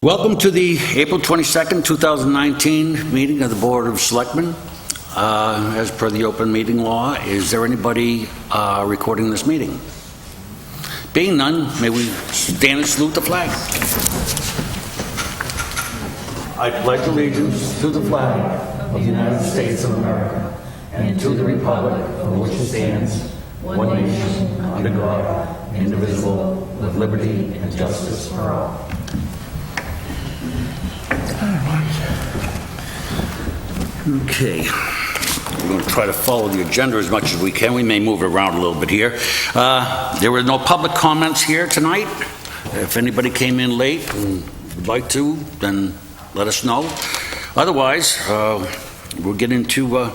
Welcome to the April 22nd, 2019 meeting of the Board of Selectmen. As per the open meeting law, is there anybody recording this meeting? Being none, may we stand and salute the flag. I pledge allegiance to the flag of the United States of America and to the republic for which it stands, one nation, under God, indivisible, with liberty and justice for all. Okay, we're going to try to follow the agenda as much as we can. We may move it around a little bit here. There were no public comments here tonight. If anybody came in late and would like to, then let us know. Otherwise, we'll get into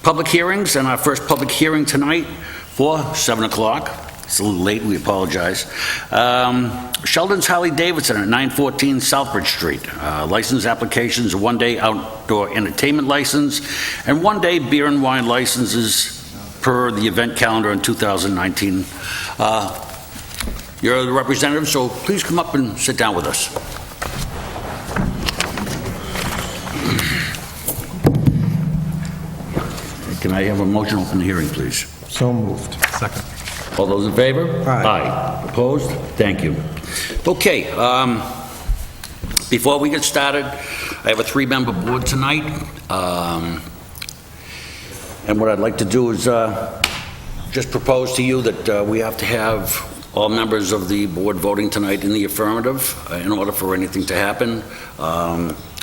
public hearings, and our first public hearing tonight for 7 o'clock. It's a little late, we apologize. Sheldon's Harley-Davidson at 914 Southbridge Street. License applications, a one-day outdoor entertainment license, and one-day beer and wine licenses per the event calendar in 2019. You're the representative, so please come up and sit down with us. Can I have a motion to open the hearing, please? So moved. Second. All those in favor? Aye. Opposed? Thank you. Okay, before we get started, I have a three-member board tonight. And what I'd like to do is just propose to you that we have to have all members of the board voting tonight in the affirmative in order for anything to happen.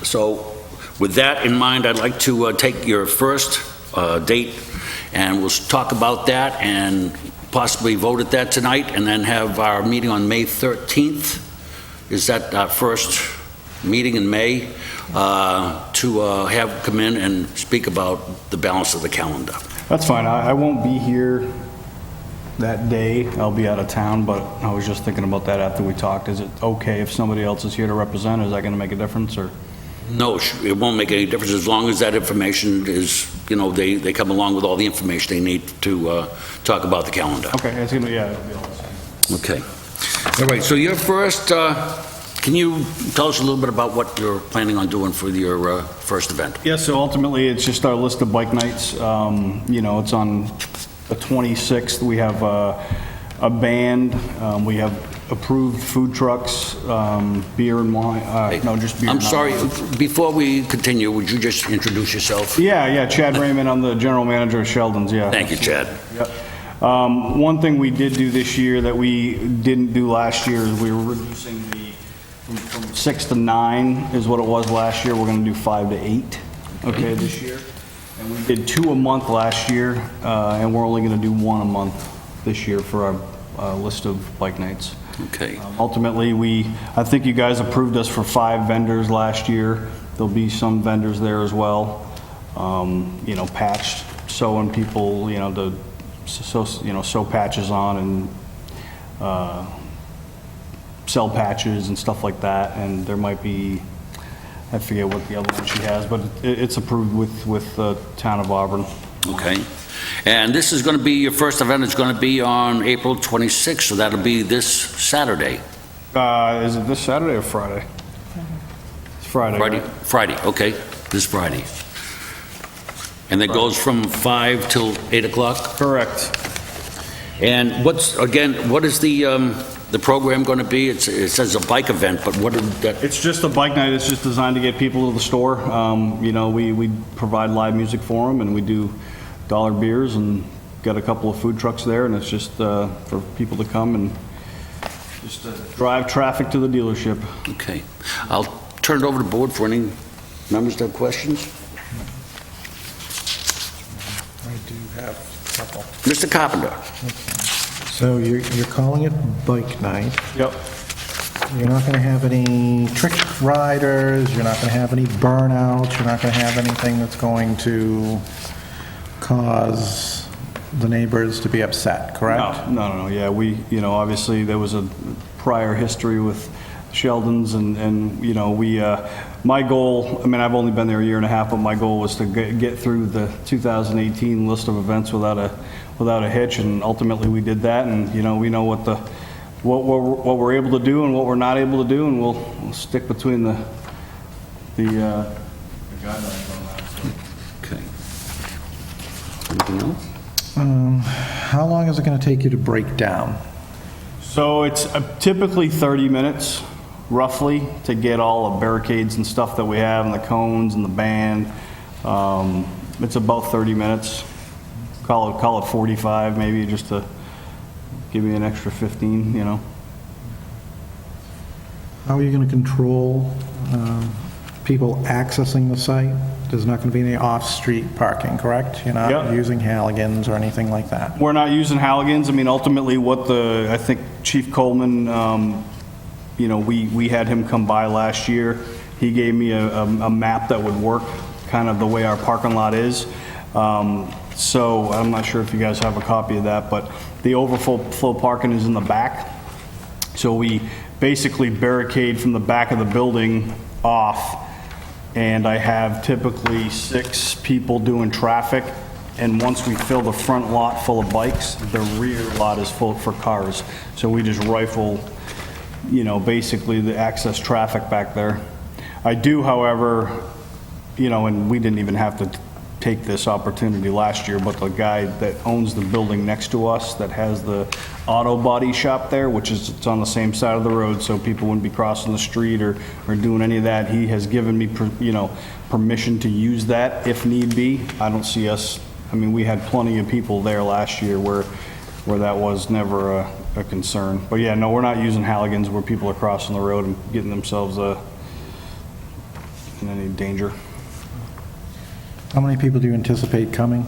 So with that in mind, I'd like to take your first date, and we'll talk about that and possibly vote at that tonight, and then have our meeting on May 13th. Is that our first meeting in May to have come in and speak about the balance of the calendar? That's fine. I won't be here that day. I'll be out of town, but I was just thinking about that after we talked. Is it okay if somebody else is here to represent? Is that going to make a difference, or? No, it won't make any difference as long as that information is, you know, they come along with all the information they need to talk about the calendar. Okay, it's gonna, yeah, it'll be all the same. Okay. All right, so your first, can you tell us a little bit about what you're planning on doing for your first event? Yeah, so ultimately, it's just our list of bike nights. You know, it's on the 26th. We have a band. We have approved food trucks, beer and wine. No, just beer. I'm sorry, before we continue, would you just introduce yourself? Yeah, Chad Raymond. I'm the general manager of Sheldon's, yeah. Thank you, Chad. Yep. One thing we did do this year that we didn't do last year is we were reducing from 6 to 9 is what it was last year. We're going to do 5 to 8, okay, this year. And we did 2 a month last year, and we're only going to do 1 a month this year for our list of bike nights. Okay. Ultimately, I think you guys approved us for 5 vendors last year. There'll be some vendors there as well. You know, patched, sewing people, you know, sew patches on and sell patches and stuff like that. And there might be, I forget what the other one she has, but it's approved with the town of Auburn. Okay. And this is going to be, your first event is going to be on April 26th, so that'll be this Saturday. Is it this Saturday or Friday? It's Friday. Friday, right? Friday, okay, this Friday. And it goes from 5 till 8 o'clock? Correct. And what is the program going to be? It says a bike event, but what is that? It's just a bike night. It's just designed to get people to the store. You know, we provide live music for them, and we do dollar beers, and got a couple of food trucks there, and it's just for people to come and just drive traffic to the dealership. Okay. I'll turn it over to the board for any members that have questions. I do have a couple. Mr. Carpenter. So you're calling it bike night. Yep. You're not going to have any trick riders. You're not going to have any burnouts. You're not going to have anything that's going to cause the neighbors to be upset, correct? No. Yeah, you know, obviously there was a prior history with Sheldon's, and you know, my goal, I mean, I've only been there a year and a half, but my goal was to get through the 2018 list of events without a hitch, and ultimately we did that. And you know, we know what what we're able to do and what we're not able to do, and we'll stick between the guidelines on that. So. Okay. Anything else? How long is it going to take you to break down? So it's typically 30 minutes, roughly, to get all the barricades and stuff that we have, and the cones and the band. It's about 30 minutes. Call it 45, maybe, just to give me an extra 15, you know. How are you going to control people accessing the site? There's not going to be any off-street parking, correct? You're not Yep. using Halligans or anything like that? We're not using Halligans. I mean, ultimately, I think Chief Coleman, you know, we had him come by last year. He gave me a map that would work kind of the way our parking lot is. So I'm not sure if you guys have a copy of that, but the overflow parking is in the back. So we basically barricade from the back of the building off, and I have typically 6 people doing traffic, and once we fill the front lot full of bikes, the rear lot is full for cars. So we just rifle, you know, basically the access traffic back there. I do, however, you know, and we didn't even have to take this opportunity last year, but the guy that owns the building next to us that has the auto body shop there, which is, it's on the same side of the road, so people wouldn't be crossing the street or doing any of that. He has given me, you know, permission to use that if need be. I don't see us, I mean, we had plenty of people there last year where that was never a concern. But yeah, no, we're not using Halligans where people are crossing the road and getting themselves in any danger. How many people do you anticipate coming?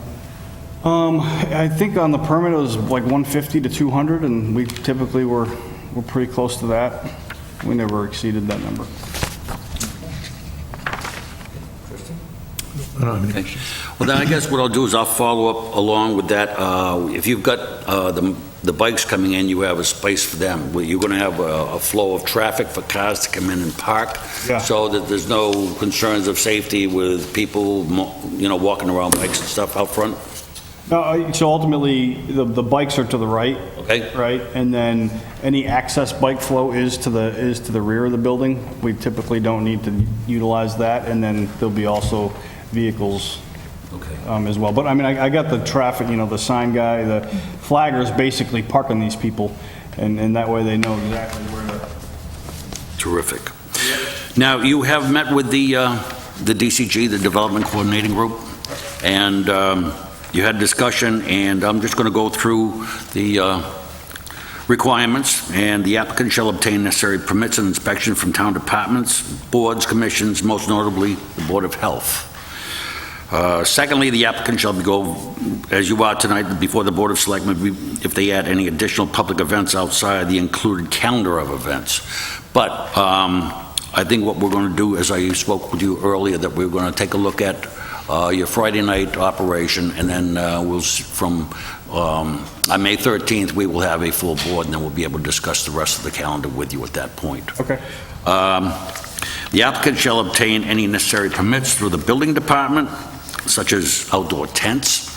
I think on the permit it was like 150 to 200, and we typically we're pretty close to that. We never exceeded that number. Okay. Well, then I guess what I'll do is I'll follow up along with that. If you've got the bikes coming in, you have a space for them. You're going to have a flow of traffic for cars to come in and park, Yeah. so that there's no concerns of safety with people, you know, walking around bikes and stuff out front? No, so ultimately, the bikes are to the right. Okay. Right, and then any access bike flow is to the rear of the building. We typically don't need to utilize that, and then there'll be also vehicles as well. But I mean, I got the traffic, you know, the sign guy, the flaggers basically parking these people, and that way they know exactly where to. Terrific. Now, you have met with the DCG, the Development Coordinating Group, and you had discussion, and I'm just going to go through the requirements, and the applicant shall obtain necessary permits and inspection from town departments, boards, commissions, most notably the Board of Health. Secondly, the applicant shall go, as you are tonight, before the Board of Selectmen if they add any additional public events outside the included calendar of events. But I think what we're going to do, as I spoke with you earlier, that we're going to take a look at your Friday night operation, and then from on May 13th, we will have a full board, and then we'll be able to discuss the rest of the calendar with you at that point. Okay. The applicant shall obtain any necessary permits through the building department, such as outdoor tents.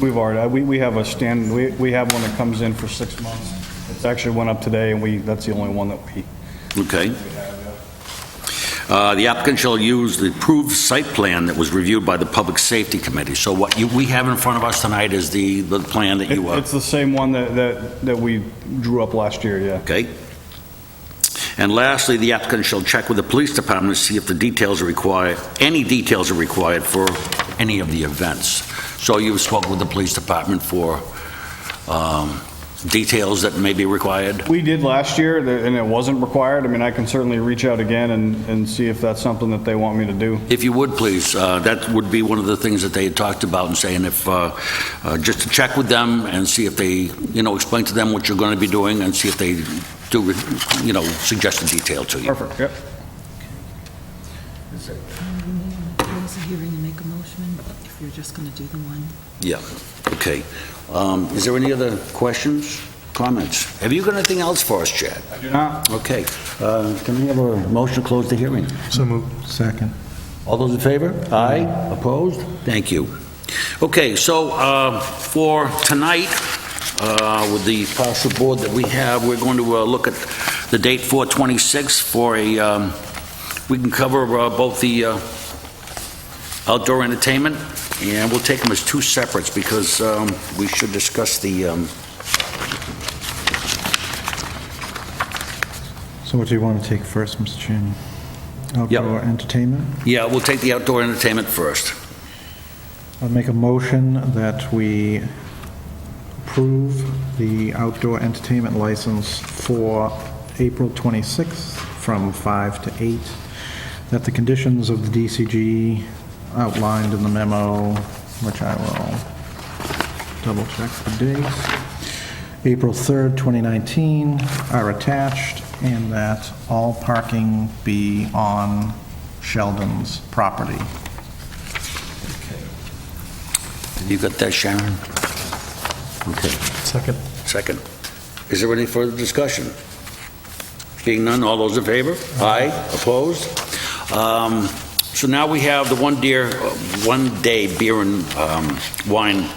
We've already, we have a stand, we have one that comes in for 6 months. It's actually went up today, and that's the only one that we Okay. have. The applicant shall use the approved site plan that was reviewed by the Public Safety Committee. So what we have in front of us tonight is the plan that you... It's the same one that we drew up last year, yeah. Okay. And lastly, the applicant shall check with the police department to see if the details are required, any details are required for any of the events. So you spoke with the police department for details that may be required? We did last year, and it wasn't required. I mean, I can certainly reach out again and see if that's something that they want me to do. If you would, please. That would be one of the things that they had talked about, and saying if, just to check with them and see if they, explain to them what you're going to be doing, and see if they do, suggest a detail to you. Perfect, yep. Close the hearing and make a motion, if you're just going to do the one. Yeah, okay. Is there any other questions, comments? Have you got anything else for us, Chad? I do not. Okay. Can we have a motion to close the hearing? So moved. Second. All those in favor? Aye. Opposed? Thank you. Okay, so for tonight, With the partial board that we have, we're going to look at the date 4/26 for a, we can cover both the outdoor entertainment, and we'll take them as two separates because we should discuss the, So what do you want to take first, Mr. Chairman? Outdoor entertainment? yeah, we'll take the outdoor entertainment first. I'll make a motion that we approve the outdoor entertainment license for April 26th from 5 to 8, that the conditions of the DCG outlined in the memo, which I will double check the dates, April 3rd, 2019, are attached, and that all parking be on Sheldon's property. You got that, Sharon? Okay. Second. Is there any further discussion? Being none, all those in favor? Aye. Opposed? So now we have the one-day beer and wine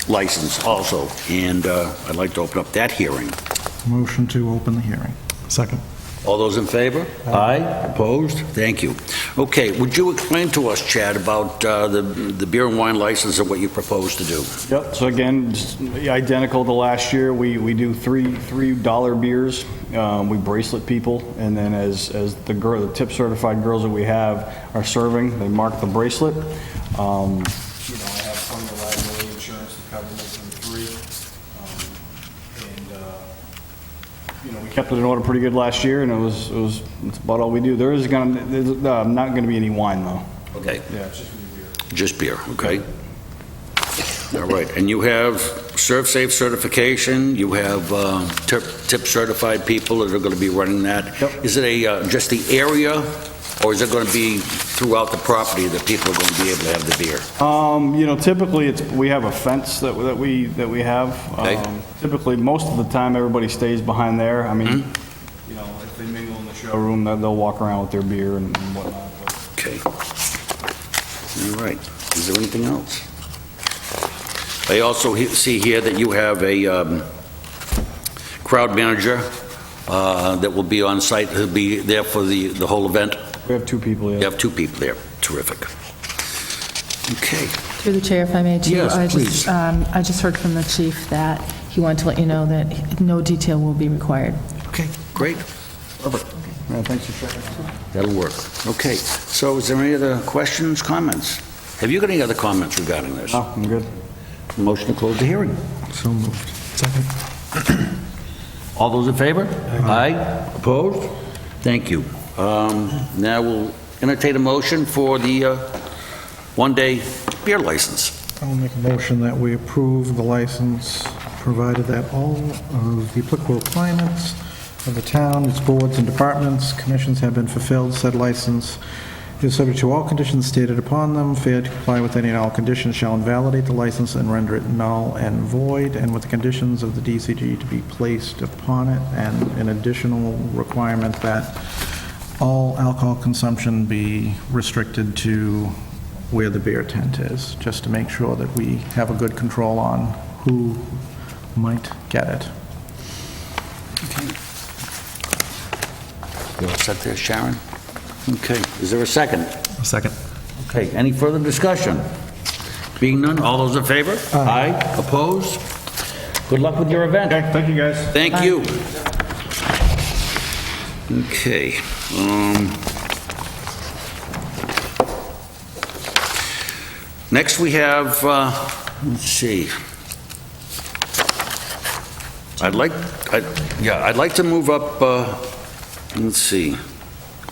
license also, and I'd like to open up that hearing. Motion to open the hearing. Second. All those in favor? Aye. Opposed? Thank you. Okay, would you explain to us, Chad, about the beer and wine license and what you propose to do? Yep, so again, just identical to last year, we do $3 beers, we bracelet people, and then as the tip certified girls that we have are serving, they mark the bracelet. I have plenty of liability insurance to cover most of the three. We kept it in order pretty good last year, and it's about all we do. There's not gonna be any wine though. Okay. Yeah, it's just gonna be beer. Just beer, okay. All right, and you have ServSafe certification, you have tip certified people that are going to be running that. Yep. Is it just the area, or is it going to be throughout the property that people are going to be able to have the beer? Typically we have a fence that we have. Okay. Typically, most of the time, everybody stays behind there. I mean, if they mingle in the showroom, they'll walk around with their beer and whatnot. But Okay. All right. Is there anything else? I also see here that you have a crowd manager that will be on site, who'll be there for the whole event. we have two people. You Yeah. have two people there. Terrific. Okay. Through the chair, if I may, too. Yes, please. I just heard from the chief that he wanted to let you know that no detail will be required. Okay, great. Perfect. Yeah, thanks for checking. That'll work. Okay, so is there any other questions, comments? Have you got any other comments regarding this? No, I'm good. Motion to close the hearing. So moved. Second. All those in favor? Aye. Opposed? Thank you. Now we'll entertain a motion for the one-day beer license. I'll make a motion that we approve the license, provided that all of the applicable requirements of the town, its boards and departments, commissions have been fulfilled. Said license is subject to all conditions stated upon them. Failure to comply with any and all conditions shall invalidate the license and render it null and void, and with the conditions of the DCG to be placed upon it, and an additional requirement that all alcohol consumption be restricted to where the beer tent is, just to make sure that we have a good control on who might get it. You all set there, Sharon? Okay, is there a second? A second. Okay, any further discussion? Being none, all those in favor? Aye. Opposed? Good luck with your event. Okay, thank you, guys. Thank you. Okay. Next we have, let's see. I'd like to move up, let's see,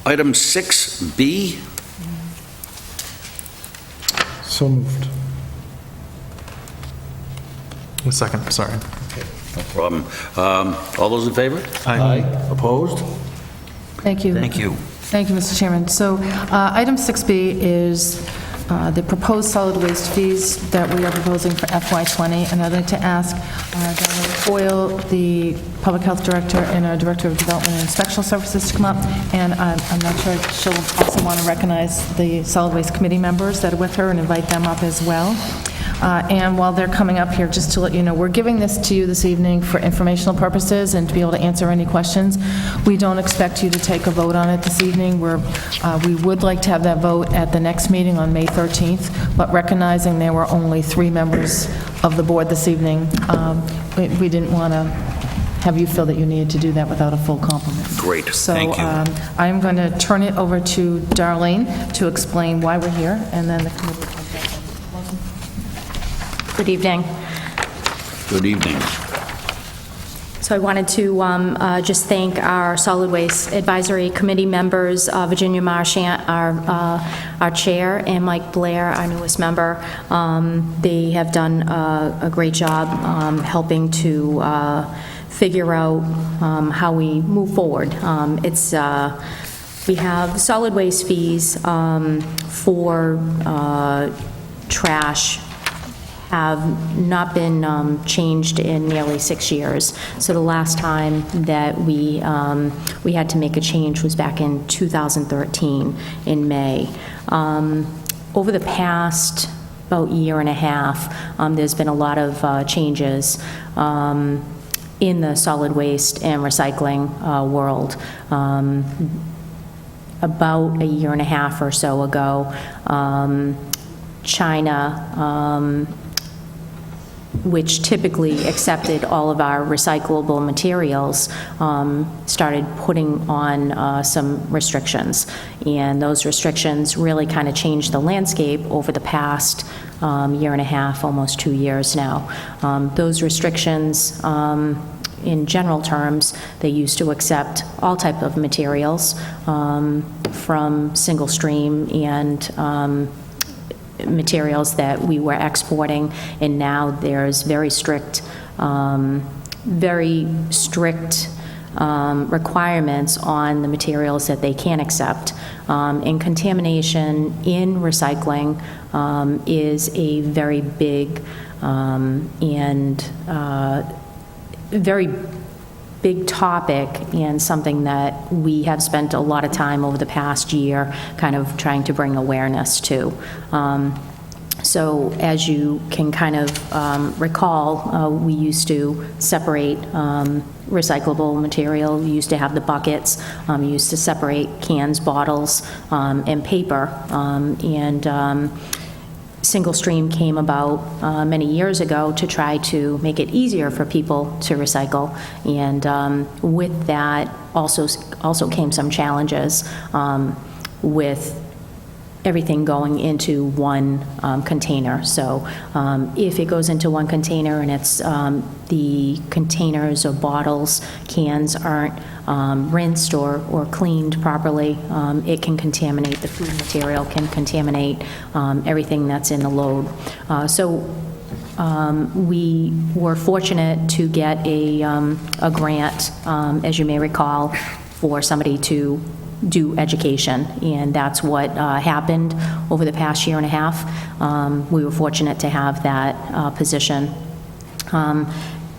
item 6B. So moved. A second, sorry. No problem. All those in favor? Aye. Opposed? Thank you. Thank you. Thank you, Mr. Chairman. So item 6B is the proposed solid waste fees that we are proposing for FY20, and I'd like to ask Diana Foyle, the Public Health Director and our Director of Development and Inspection Services, to come up, and I'm not sure, she'll also want to recognize the Solid Waste Committee members that are with her and invite them up as well. And while they're coming up here, just to let you know, we're giving this to you this evening for informational purposes and to be able to answer any questions. We don't expect you to take a vote on it this evening. We would like to have that vote at the next meeting on May 13th, but recognizing there were only 3 members of the board this evening, we didn't want to have you feel that you needed to do that without a full complement. Great, thank you. So I'm going to turn it over to Darlene to explain why we're here, and then the committee will come back. Good evening. Good evening. So I wanted to just thank our Solid Waste Advisory Committee members, Virginia Marchant, our chair, and Mike Blair, our newest member. They have done a great job helping to figure out how we move forward. We have solid waste fees for trash have not been changed in nearly 6 years. So the last time that we had to make a change was back in 2013 in May. Over the past about year and a half, there's been a lot of changes in the solid waste and recycling world. About a year and a half or so ago, China, which typically accepted all of our recyclable materials, started putting on some restrictions. And those restrictions really kind of changed the landscape over the past year and a half, almost 2 years now. Those restrictions, in general terms, they used to accept all type of materials from single stream and materials that we were exporting, and now there's very strict requirements on the materials that they can accept. And contamination in recycling is a very big and very big topic, and something that we have spent a lot of time over the past year kind of trying to bring awareness to. So as you can kind of recall, we used to separate recyclable material. We used to have the buckets. We used to separate cans, bottles, and paper. Single stream came about many years ago to try to make it easier for people to recycle, and with that also came some challenges with everything going into one container. So if it goes into one container and it's the containers or bottles, cans aren't rinsed or cleaned properly, it can contaminate the food material, can contaminate everything that's in the load. So we were fortunate to get a grant, as you may recall, for somebody to do education, and that's what happened over the past year and a half. We were fortunate to have that position.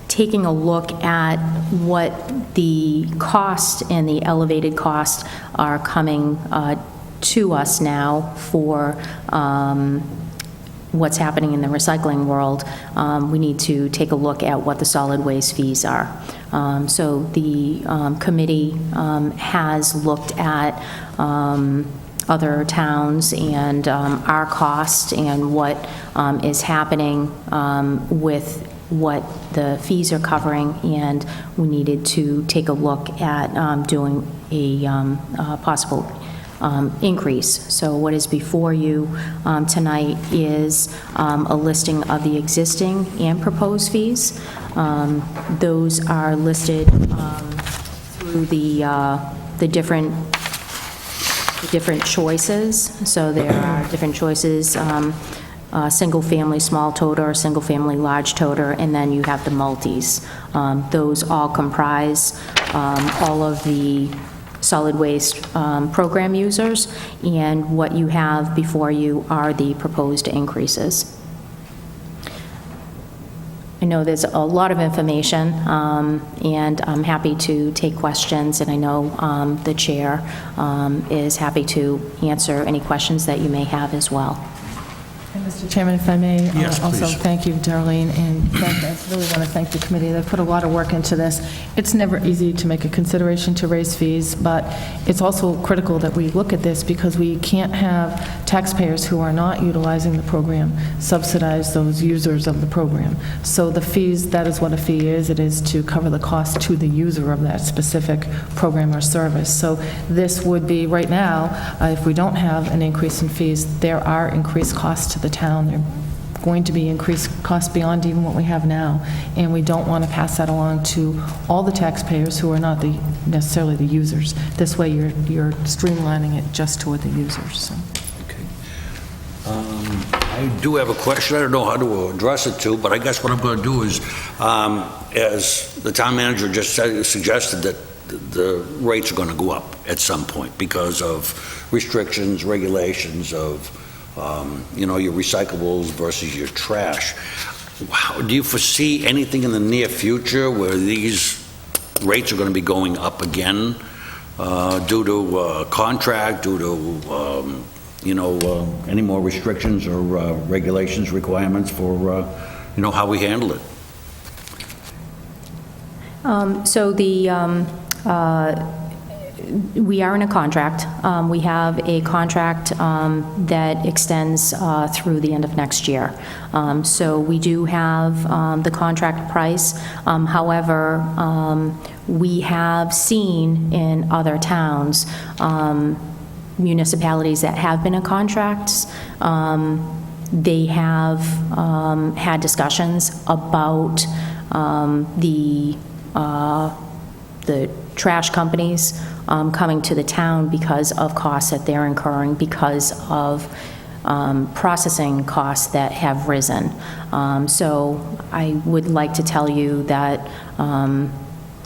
Taking a look at what the cost and the elevated costs are coming to us now for what's happening in the recycling world, we need to take a look at what the solid waste fees are. So the committee has looked at other towns and our cost and what is happening with what the fees are covering, and we needed to take a look at doing a possible increase. So what is before you tonight is a listing of the existing and proposed fees. Those are listed through the different choices. So there are different choices, single-family small toter, single-family large toter, and then you have the multis. Those all comprise all of the solid waste program users, and what you have before you are the proposed increases. I know there's a lot of information, and I'm happy to take questions, and I know the chair is happy to answer any questions that you may have as well. And Mr. Chairman, if I may, Yes, also please. thank you, Darlene, and I really want to thank the committee. They've put a lot of work into this. It's never easy to make a consideration to raise fees, but it's also critical that we look at this because we can't have taxpayers who are not utilizing the program subsidize those users of the program. So the fees, that is what a fee is. It is to cover the cost to the user of that specific program or service. So this would be, right now, if we don't have an increase in fees, there are increased costs to the town. They're going to be increased costs beyond even what we have now, and we don't want to pass that along to all the taxpayers who are not necessarily the users. This way, you're streamlining it just toward the users, so. Okay. I do have a question. I don't know how to address it to, but I guess what I'm going to do is, as the town manager just suggested, that the rates are going to go up at some point because of restrictions, regulations of, your recyclables versus your trash. Do you foresee anything in the near future where these rates are going to be going up again due to contract, due to, any more restrictions or regulations, requirements for, how we handle it? So we are in a contract. We have a contract that extends through the end of next year. So we do have the contract price. However, we have seen in other towns, municipalities that have been in contracts, they have had discussions about the trash companies coming to the town because of costs that they're incurring because of processing costs that have risen. So I would like to tell you that,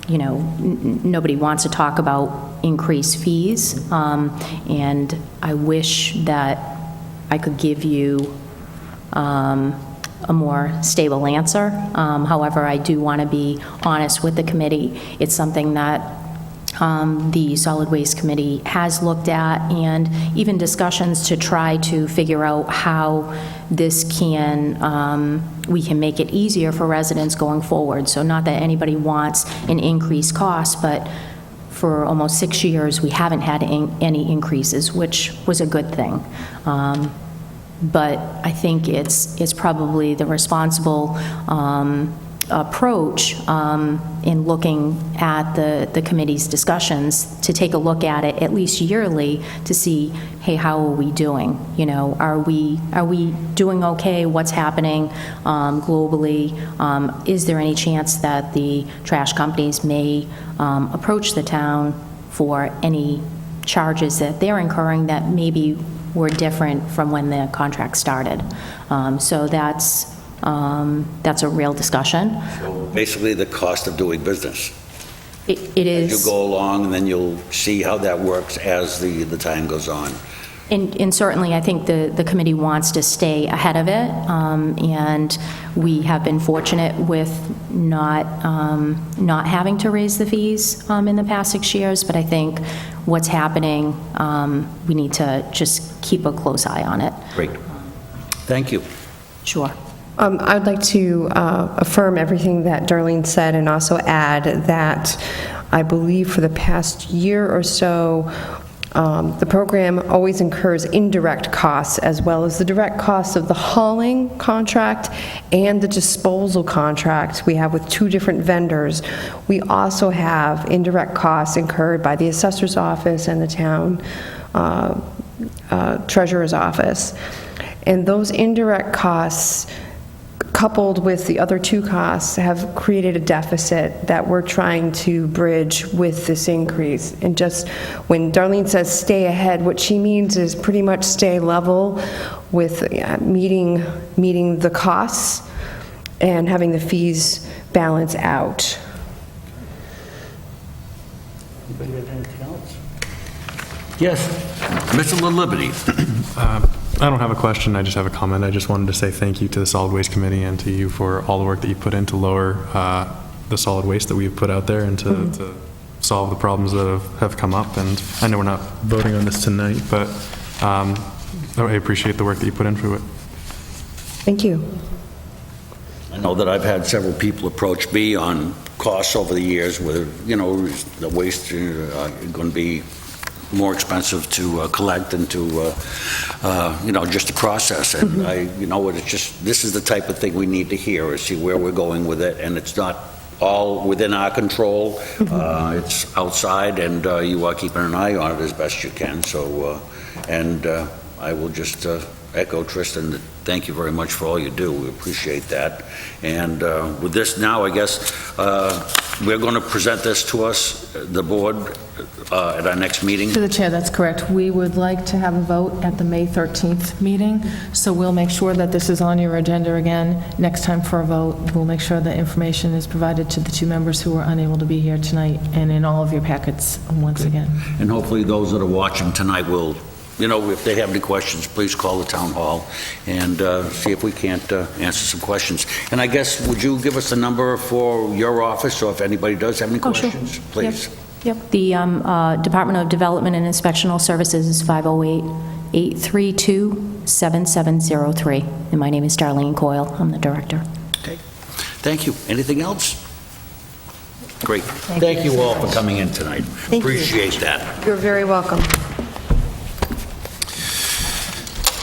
nobody wants to talk about increased fees, and I wish that I could give you a more stable answer. However, I do want to be honest with the committee. It's something that the Solid Waste Committee has looked at, and even discussions to try to figure out how this we can make it easier for residents going forward. So not that anybody wants an increased cost, but for almost 6 years, we haven't had any increases, which was a good thing. But I think it's probably the responsible approach in looking at the committee's discussions to take a look at it at least yearly to see, hey, how are we doing? Are we doing okay? What's happening globally? Is there any chance that the trash companies may approach the town for any charges that they're incurring that maybe were different from when the contract started? So that's a real discussion. So basically, the cost of doing business. It is. You go along, and then you'll see how that works as the time goes on. And certainly, I think the committee wants to stay ahead of it, and we have been fortunate with not having to raise the fees in the past 6 years, but I think what's happening, we need to just keep a close eye on it. Great. Thank you. Sure. I'd like to affirm everything that Darlene said and also add that I believe for the past year or so, the program always incurs indirect costs as well as the direct costs of the hauling contract and the disposal contract we have with 2 different vendors. We also have indirect costs incurred by the assessor's office and the town treasurer's office. And those indirect costs, coupled with the other 2 costs, have created a deficit that we're trying to bridge with this increase. And just when Darlene says stay ahead, what she means is pretty much stay level with meeting the costs and having the fees balance out. Anybody have anything else? Yes, Mr. LaLiberty. I don't have a question, I just have a comment. I just wanted to say thank you to the Solid Waste Committee and to you for all the work that you put in to lower the solid waste that we've put out there and to solve the problems that have come up. And I know we're not voting on this tonight, but I appreciate the work that you put into it. Thank you. I know that I've had several people approach me on costs over the years, whether, the waste going to be more expensive to collect and to, just to process. And it's just, this is the type of thing we need to hear, is see where we're going with it, and it's not all within our control. It's outside, and you are keeping an eye on it as best you can. So, I will just echo Tristan, that thank you very much for all you do. We appreciate that. And with this now, I guess, we're going to present this to us, the board, at our next meeting. To the chair, that's correct. We would like to have a vote at the May 13th meeting, so we'll make sure that this is on your agenda again next time for a vote. We'll make sure that information is provided to the two members who were unable to be here tonight, and in all of your packets once again. And hopefully those that are watching tonight will, if they have any questions, please call the town hall and see if we can't answer some questions. And I guess, would you give us the number for your office, so if anybody does have any questions, please? Yep. The Department of Development and Inspectional Services is 508-832-7703. And my name is Darlene Coyle. I'm the director. Okay. Thank you. Anything else? Great. Thank you all for coming in tonight. Appreciate that. You're very welcome.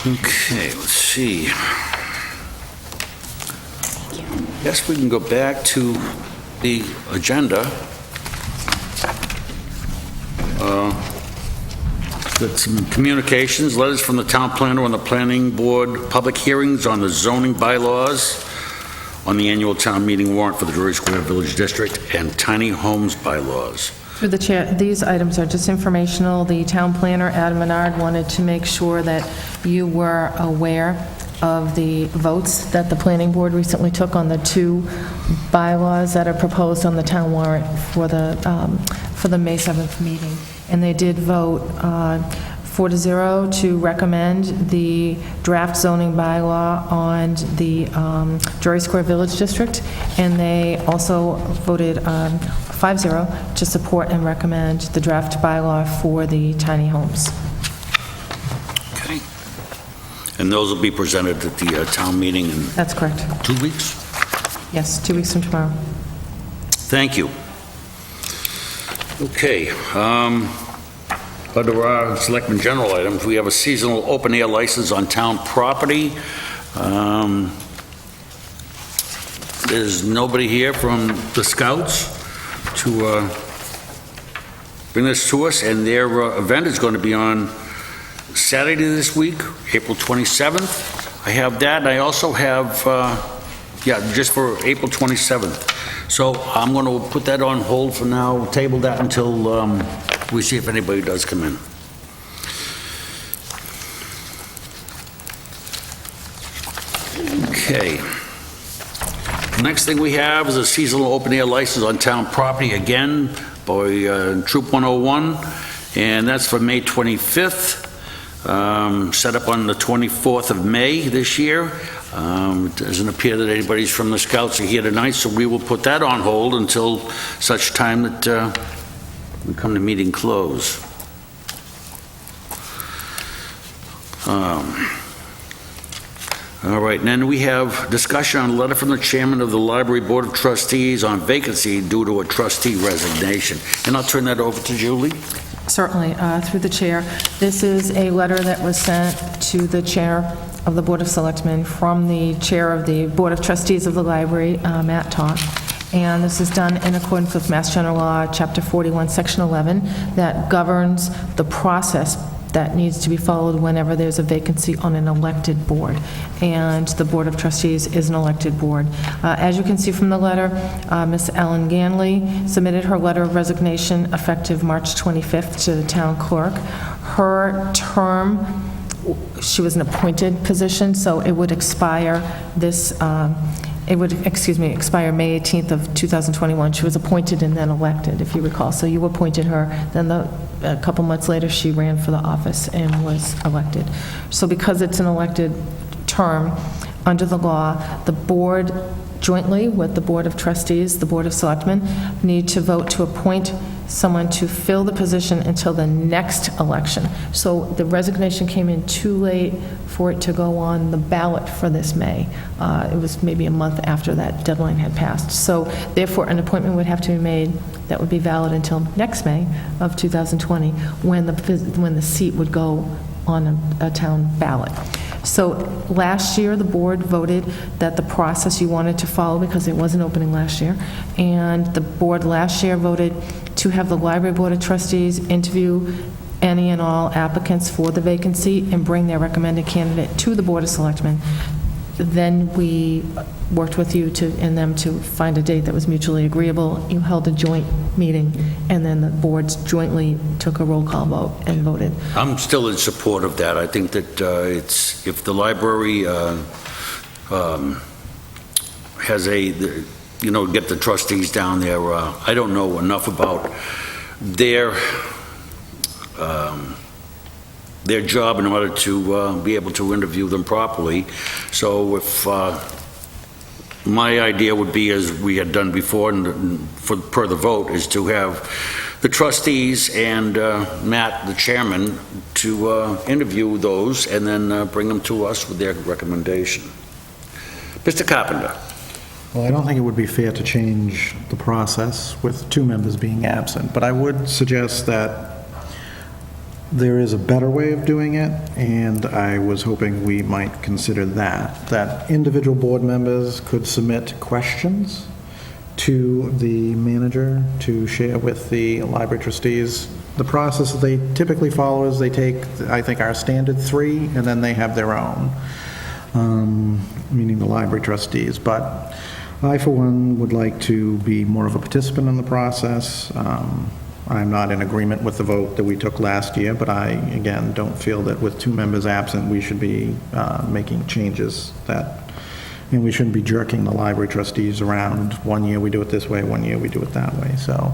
Okay, let's see. Guess we can go back to the agenda. Got some communications, letters from the town planner on the planning board, public hearings on the zoning bylaws, on the annual town meeting warrant for the Drury Square Village District, and tiny homes bylaws. Through the chair, these items are just informational. The town planner, Adam Menard, wanted to make sure that you were aware of the votes that the planning board recently took on the two bylaws that are proposed on the town warrant for the May 7th meeting. And they did vote 4-0 to recommend the draft zoning bylaw on the Drury Square Village District, and they also voted 5-0 to support and recommend the draft bylaw for the tiny homes. Okay. And those will be presented at the town meeting in That's correct. 2 weeks? Yes, 2 weeks from tomorrow. Thank you. Okay, under our Selectmen general items, we have a seasonal open-air license on town property. There's nobody here from the Scouts to bring this to us, and their event is going to be on Saturday this week, April 27th. I have that, and I also have, just for April 27th. So I'm going to put that on hold for now, table that until we see if anybody does come in. Okay. The next thing we have is a seasonal open-air license on town property, again, by Troop 101, and that's for May 25th, set up on the 24th of May this year. It doesn't appear that anybody's from the Scouts are here tonight, so we will put that on hold until such time that we come to meeting close. All right, and then we have discussion on a letter from the chairman of the Library Board of Trustees on vacancy due to a trustee resignation. And I'll turn that over to Julie. Certainly, through the chair. This is a letter that was sent to the chair of the Board of Selectmen from the chair of the Board of Trustees of the library, Matt Todd. And this is done in accordance with Mass General Law, Chapter 41, Section 11, that governs the process that needs to be followed whenever there's a vacancy on an elected board. And the Board of Trustees is an elected board. As you can see from the letter, Ms. Ellen Ganley submitted her letter of resignation effective March 25th to the town clerk. Her term, she was an appointed position, so it would expire expire May 18th of 2021. She was appointed and then elected, if you recall. So you appointed her, then a couple months later, she ran for the office and was elected. So because it's an elected term, under the law, the board, jointly with the Board of Trustees, the Board of Selectmen, need to vote to appoint someone to fill the position until the next election. So the resignation came in too late for it to go on the ballot for this May. It was maybe a month after that deadline had passed. So therefore, an appointment would have to be made that would be valid until next May of 2020, when the seat would go on a town ballot. So last year, the board voted that the process you wanted to follow, because it was an opening last year, and the board last year voted to have the Library Board of Trustees interview any and all applicants for the vacancy and bring their recommended candidate to the Board of Selectmen. Then we worked with you and them to find a date that was mutually agreeable. You held a joint meeting, and then the boards jointly took a roll call vote and voted. I'm still in support of that. I think that if the library has get the trustees down there, I don't know enough about their job in order to be able to interview them properly. So if my idea would be, as we had done before, and per the vote, is to have the trustees and Matt, the chairman, to interview those and then bring them to us with their recommendation. Mr. Carpenter. Well, I don't think it would be fair to change the process with 2 members being absent, but I would suggest that there is a better way of doing it, and I was hoping we might consider that individual board members could submit questions to the manager to share with the library trustees. The process that they typically follow is they take, I think, our standard 3, and then they have their own, meaning the library trustees. But I, for one, would like to be more of a participant in the process. I'm not in agreement with the vote that we took last year, but I, again, don't feel that with 2 members absent, we should be making changes and we shouldn't be jerking the library trustees around. One year we do it this way, one year we do it that way. So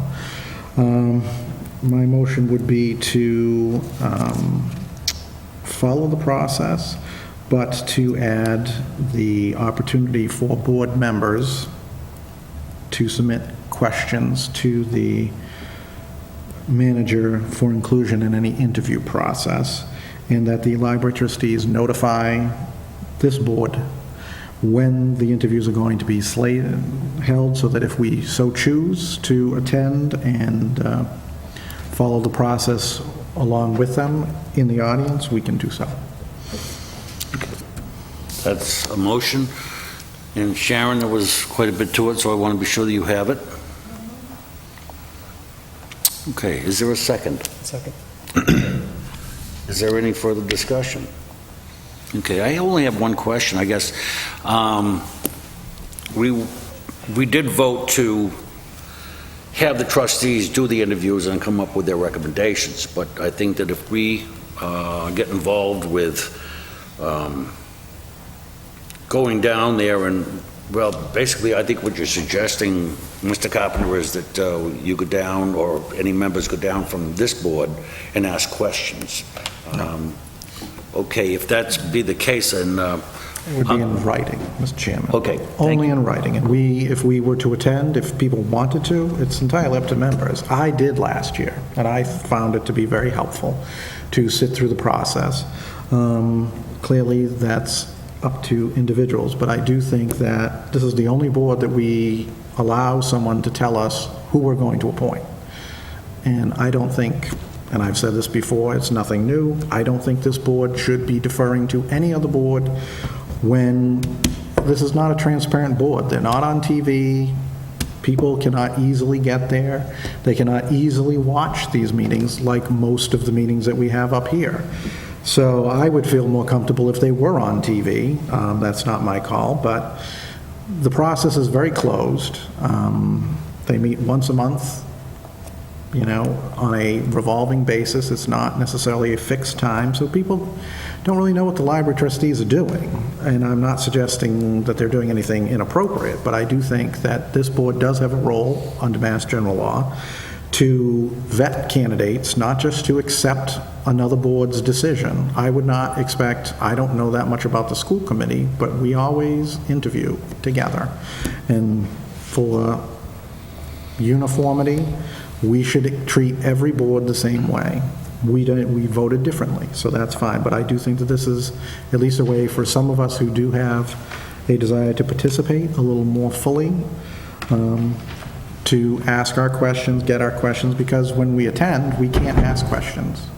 my motion would be to follow the process, but to add the opportunity for board members to submit questions to the manager for inclusion in any interview process, and that the library trustees notify this board when the interviews are going to be held, so that if we so choose to attend and follow the process along with them in the audience, we can do so. That's a motion. And Sharon, there was quite a bit to it, so I want to be sure that you have it. Okay, is there a second? Second. Is there any further discussion? Okay, I only have one question, I guess. We did vote to have the trustees do the interviews and come up with their recommendations, but I think that if we get involved with going down there and, well, basically, I think what you're suggesting, Mr. Carpenter, is that you go down, or any members go down from this board and ask questions. Okay, if that's be the case, then... It would be in writing, Mr. Chairman. Okay. Only in writing. And if we were to attend, if people wanted to, it's entirely up to members. I did last year, and I found it to be very helpful to sit through the process. Clearly, that's up to individuals, but I do think that this is the only board that we allow someone to tell us who we're going to appoint. And I don't think, and I've said this before, it's nothing new, I don't think this board should be deferring to any other board when this is not a transparent board. They're not on TV. People cannot easily get there. They cannot easily watch these meetings like most of the meetings that we have up here. So I would feel more comfortable if they were on TV. That's not my call, but the process is very closed. They meet once a month, on a revolving basis. It's not necessarily a fixed time, so people don't really know what the library trustees are doing. And I'm not suggesting that they're doing anything inappropriate, but I do think that this board does have a role under Mass General Law to vet candidates, not just to accept another board's decision. I would not expect, I don't know that much about the school committee, but we always interview together. And for uniformity, we should treat every board the same way. We voted differently, so that's fine. But I do think that this is at least a way for some of us who do have a desire to participate a little more fully, to ask our questions, get our questions, because when we attend, we can't ask questions.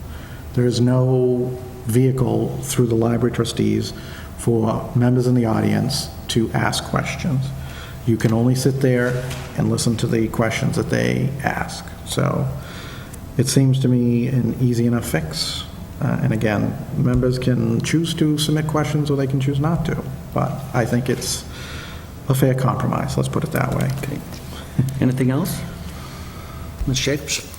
There is no vehicle through the library trustees for members in the audience to ask questions. You can only sit there and listen to the questions that they ask. So it seems to me an easy enough fix. And again, members can choose to submit questions or they can choose not to. But I think it's a fair compromise, let's put it that way. Okay. Anything else? Ms. Jacobs?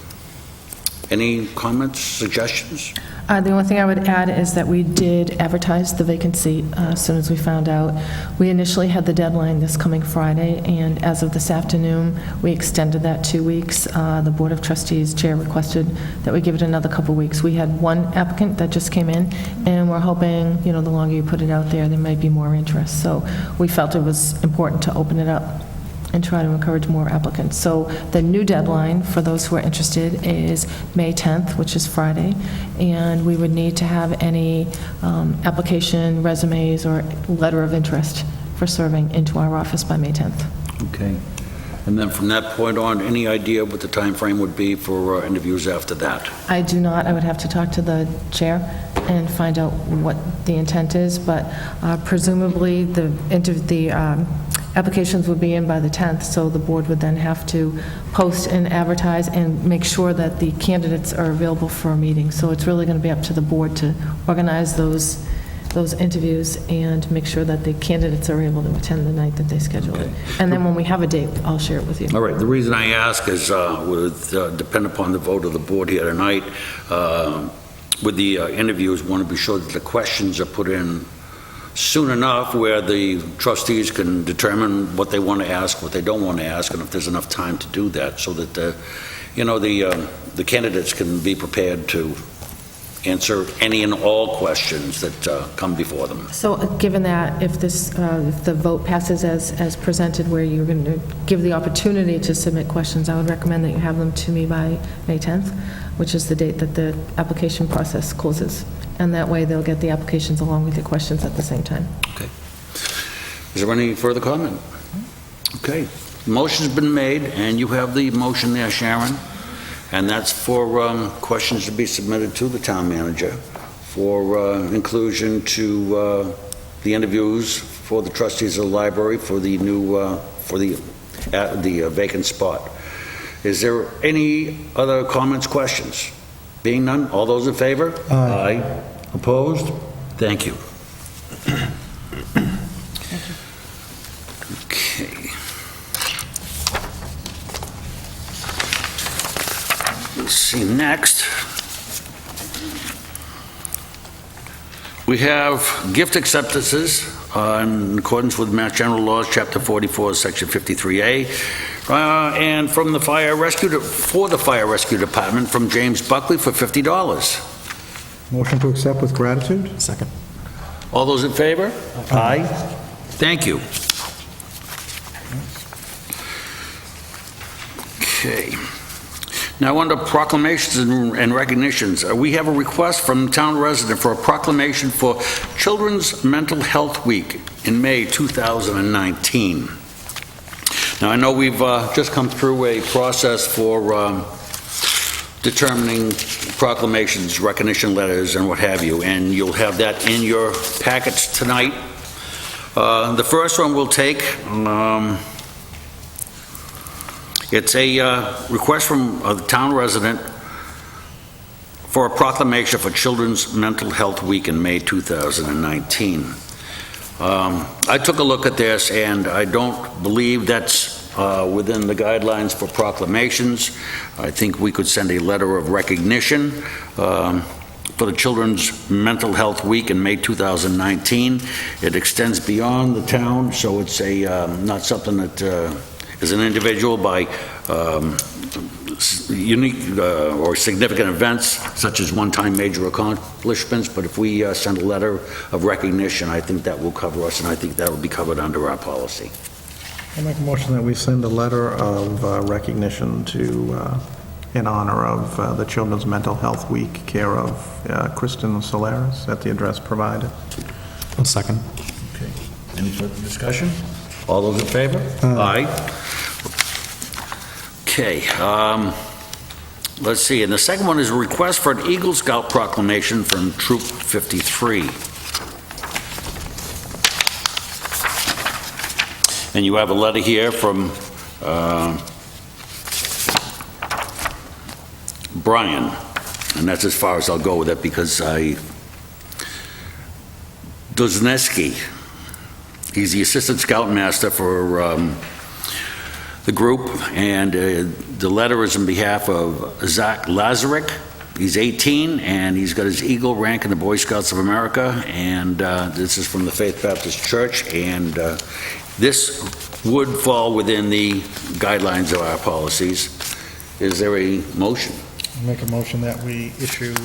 Any comments, suggestions? The only thing I would add is that we did advertise the vacancy as soon as we found out. We initially had the deadline this coming Friday, and as of this afternoon, we extended that 2 weeks. The Board of Trustees chair requested that we give it another couple weeks. We had one applicant that just came in, and we're hoping, the longer you put it out there might be more interest. So we felt it was important to open it up and try to encourage more applicants. So the new deadline for those who are interested is May 10th, which is Friday, and we would need to have any application, resumes, or letter of interest for serving into our office by May 10th. Okay. And then from that point on, any idea what the time frame would be for interviews after that? I do not. I would have to talk to the chair and find out what the intent is, but presumably the applications would be in by the 10th, so the board would then have to post and advertise and make sure that the candidates are available for a meeting. So it's really going to be up to the board to organize those interviews and make sure that the candidates are able to attend the night that they schedule it. And then when we have a date, I'll share it with you. All right, the reason I ask is, depend upon the vote of the board here tonight, with the interviews, want to be sure that the questions are put in soon enough where the trustees can determine what they want to ask, what they don't want to ask, and if there's enough time to do that, so that the candidates can be prepared to answer any and all questions that come before them. So given that, if the vote passes as presented, where you're going to give the opportunity to submit questions, I would recommend that you have them to me by May 10th, which is the date that the application process closes. And that way, they'll get the applications along with your questions at the same time. Okay. Is there any further comment? Okay. Motion's been made, and you have the motion there, Sharon. And that's for questions to be submitted to the town manager for inclusion to the interviews for the trustees of the library for the new, for the vacant spot. Is there any other comments, questions? Being none, all those in favor? Aye. Opposed? Thank you. Okay. Let's see, next, we have gift acceptances in accordance with Mass General Laws, Chapter 44, Section 53A, and from the Fire Rescue, for the Fire Rescue Department, from James Buckley for $50. Motion to accept with gratitude? Second. All those in favor? Aye. Thank you. Okay. Now, under proclamations and recognitions, we have a request from the town resident for a proclamation for Children's Mental Health Week in May 2019. Now, I know we've just come through a process for determining proclamations, recognition letters, and what have you, and you'll have that in your packets tonight. The first one we'll take, it's a request from a town resident for a proclamation for Children's Mental Health Week in May 2019. I took a look at this, and I don't believe that's within the guidelines for proclamations. I think we could send a letter of recognition for the Children's Mental Health Week in May 2019. It extends beyond the town, so it's not something that is an individual by unique or significant events, such as one-time major accomplishments, but if we send a letter of recognition, I think that will cover us, and I think that will be covered under our policy. I'll make a motion that we send a letter of recognition to in honor of the Children's Mental Health Week, care of Kristen Solaris at the address provided. One second. Okay. Any further discussion? All those in favor? Aye. Okay, let's see, and the second one is a request for an Eagle Scout proclamation from Troop 53. And you have a letter here from Brian, and that's as far as I'll go with it, because Dozneski, he's the Assistant Scoutmaster for the group, and the letter is on behalf of Zach Lazarick. He's 18, and he's got his Eagle rank in the Boy Scouts of America, and this is from the Faith Baptist Church, and this would fall within the guidelines of our policies. Is there a motion? Make a motion that we issue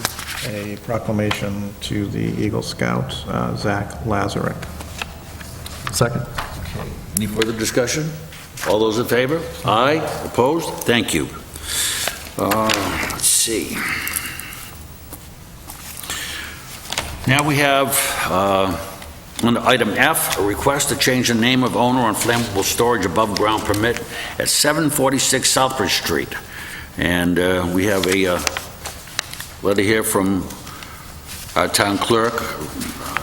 a proclamation to the Eagle Scout, Zach Lazarick. Second. Any further discussion? All those in favor? Aye. Opposed? Thank you. Let's see. Now we have, under item F, a request to change the name of owner on flammable storage above ground permit at 746 Southbridge Street. And we have a letter here from our town clerk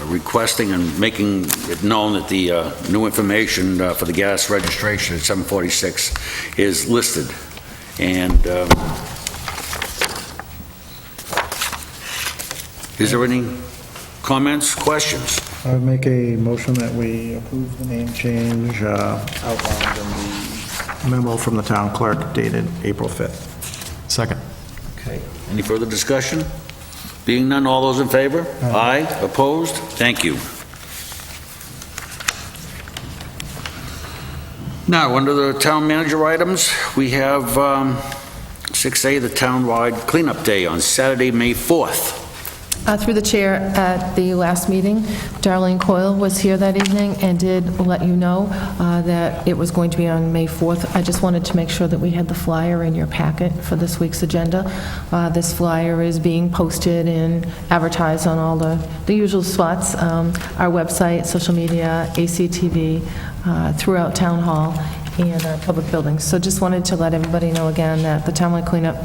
requesting and making it known that the new information for the gas registration at 746 is listed. And is there any comments, questions? I would make a motion that we approve the name change outlined in the memo from the town clerk dated April 5th. Second. Okay. Any further discussion? Being none, all those in favor? Aye. Opposed? Thank you. Now, under the town manager items, we have 6A, the townwide cleanup day on Saturday, May 4th. Through the chair, at the last meeting, Darlene Coyle was here that evening and did let you know that it was going to be on May 4th. I just wanted to make sure that we had the flyer in your packet for this week's agenda. This flyer is being posted and advertised on all the usual spots, our website, social media, ACTV, throughout Town Hall, and our public buildings. So just wanted to let everybody know again that the townwide cleanup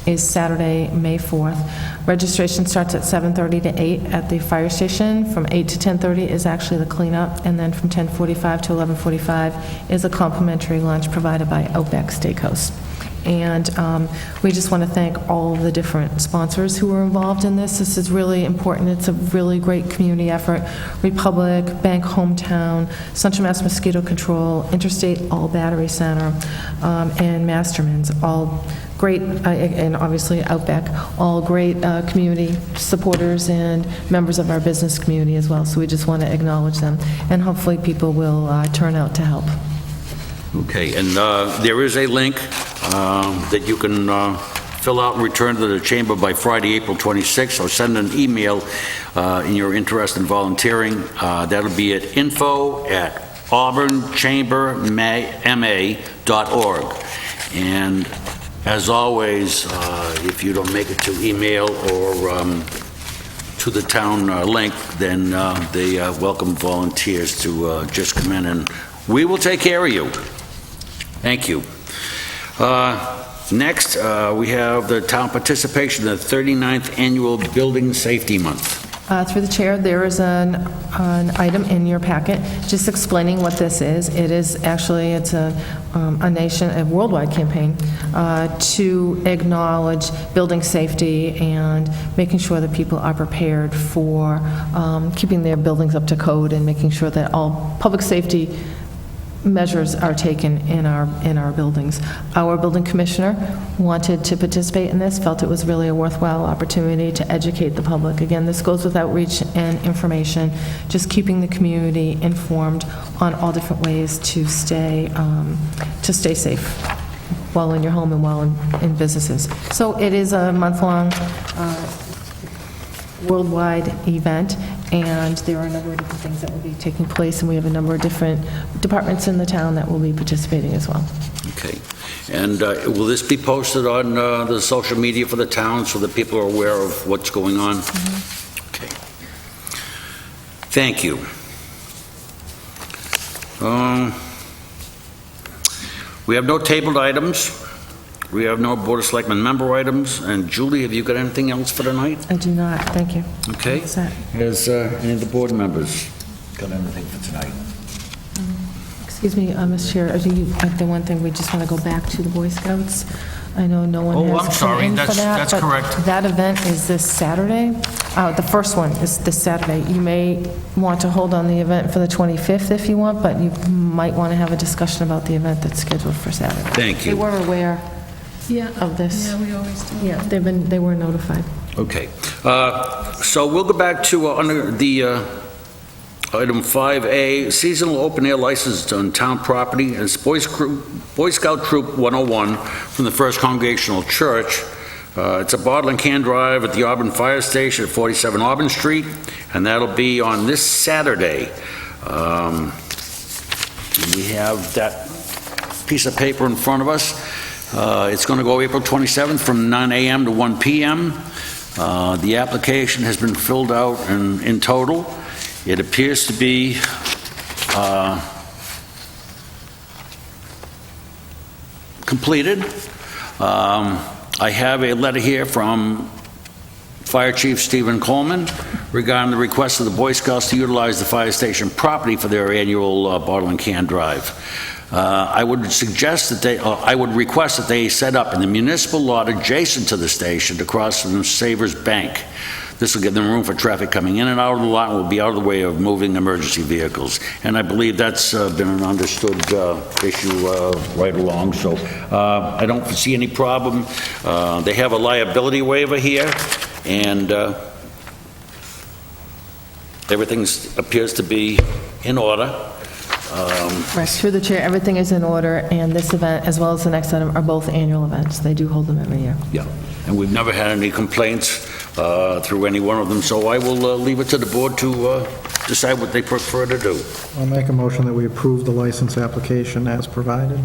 is Saturday, May 4th. Registration starts at 7:30 to 8 at the fire station. From 8 to 10:30 is actually the cleanup, and then from 10:45 to 11:45 is a complimentary lunch provided by Outback Steakhouse. And we just want to thank all of the different sponsors who were involved in this. This is really important. It's a really great community effort. Republic, Bank Hometown, Central Mass Mosquito Control, Interstate All Battery Center, and Masterman's, all great, and obviously Outback, all great community supporters and members of our business community as well. So we just want to acknowledge them, and hopefully people will turn out to help. Okay, and there is a link that you can fill out and return to the chamber by Friday, April 26th, or send an email in your interest in volunteering. That'll be at info@auburnchamberma.org. And as always, if you don't make it to email or to the town link, then they welcome volunteers to just come in, and we will take care of you. Thank you. Next, we have the town participation in the 39th Annual Building Safety Month. Through the chair, there is an item in your packet just explaining what this is. It is actually, it's a worldwide campaign to acknowledge building safety and making sure that people are prepared for keeping their buildings up to code and making sure that all public safety measures are taken in our buildings. Our building commissioner wanted to participate in this, felt it was really a worthwhile opportunity to educate the public. Again, this goes with outreach and information, just keeping the community informed on all different ways to stay safe while in your home and while in businesses. So it is a month-long worldwide event, and there are a number of different things that will be taking place, and we have a number of different departments in the town that will be participating as well. Okay. And will this be posted on the social media for the town so that people are aware of what's going on? Okay. Thank you. We have no tabled items. We have no Board of Selectmen member items. And Julie, have you got anything else for tonight? I do not, thank you. Okay. All set. Has any of the board members got anything for tonight? Excuse me, Mr. Chair, the one thing, we just want to go back to the Boy Scouts. I know no one Oh, has I'm come sorry. in for That's- that. that's but correct. That event is this Saturday. The first one is this Saturday. You may want to hold on the event for the 25th if you want, but you might want to have a discussion about the event that's scheduled for Saturday. Thank you. They were aware of this. Yeah, we always do. Yeah, they were notified. Okay. So we'll go back to under the item 5A, seasonal open-air license on town property, and Boy Scout Troop 101 from the First Congregational Church. It's a bottle and can drive at the Auburn Fire Station at 47 Auburn Street, and that'll be on this Saturday. We have that piece of paper in front of us. It's going to go April 27th from 9 a.m. to 1 p.m. The application has been filled out in total. It appears to be completed. I have a letter here from Fire Chief Stephen Coleman regarding the request of the Boy Scouts to utilize the fire station property for their annual bottle and can drive. I would request that they set up in the municipal lot adjacent to the station across from Savers Bank. This will give them room for traffic coming in and out of the lot and will be out of the way of moving emergency vehicles. And I believe that's been an understood issue right along, so I don't see any problem. They have a liability waiver here, and everything appears to be in order. Right, through the chair, everything is in order, and this event, as well as the next item, are both annual events. They do hold them every year. Yeah, and we've never had any complaints through any one of them, so I will leave it to the board to decide what they prefer to do. I'll make a motion that we approve the license application as provided.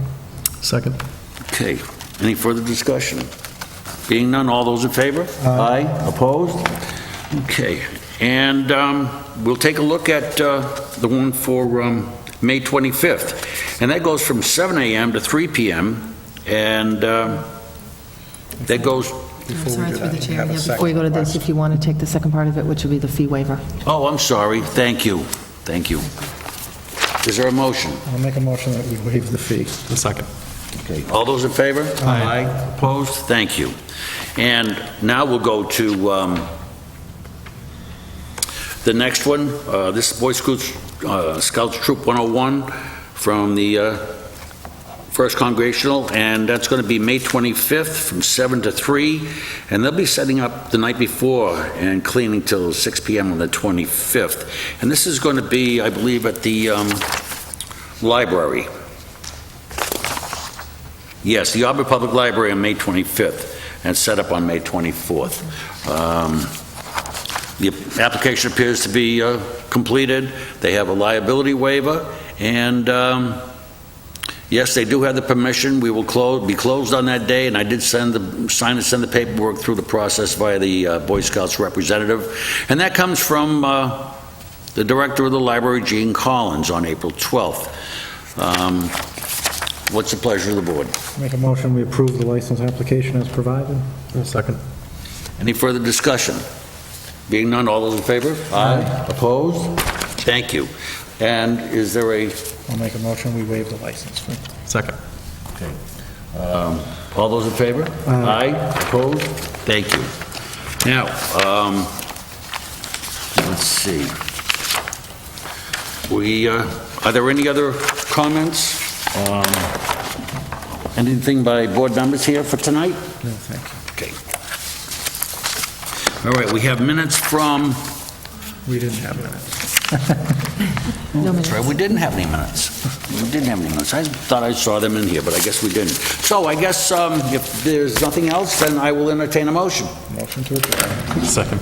Second. Okay, any further discussion? Being none, all those in favor? Aye. Opposed? Okay, and we'll take a look at the one for May 25th, and that goes from 7 a.m. to 3 p.m., and that goes... Before we Sorry, do through the that, chair, have a yeah, second before you go to this, question. if you want to take the second part of it, which would be the fee waiver. Oh, I'm sorry, thank you, thank you. Is there a motion? I'll make a motion that we waive the fee. The second. Okay, all those in favor? Aye. Opposed? Thank you. And now we'll go to the next one. This is Boy Scouts Troop 101 from the First Congregational, and that's going to be May 25th from 7 to 3, and they'll be setting up the night before and cleaning till 6 p.m. on the 25th. And this is going to be, I believe, at the library. Yes, the Auburn Public Library on May 25th, and set up on May 24th. The application appears to be completed. They have a liability waiver, and yes, they do have the permission. We will be closed on that day, and I did send the paperwork through the process via the Boy Scouts representative. And that comes from the director of the library, Gene Collins, on April 12th. What's the pleasure of the board? Make a motion, we approve the license application as provided. Second. Any further discussion? Being none, all those in favor? Aye. Opposed? Thank you. And is there a... I'll make a motion, we waive the license fee. Second. Okay. All those in favor? Aye. Opposed? Thank you. Now, let's see. Are there any other comments? Anything by board members here for tonight? No, thank you. Okay. All right, we have minutes from... We didn't have minutes. No That's right, minutes. we didn't have any minutes. We didn't have any minutes. I thought I saw them in here, but I guess we didn't. So I guess if there's nothing else, then I will entertain a motion. Motion to adjourn. Second.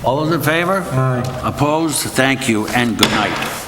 All those in favor? Aye. Opposed? Thank you, and good night.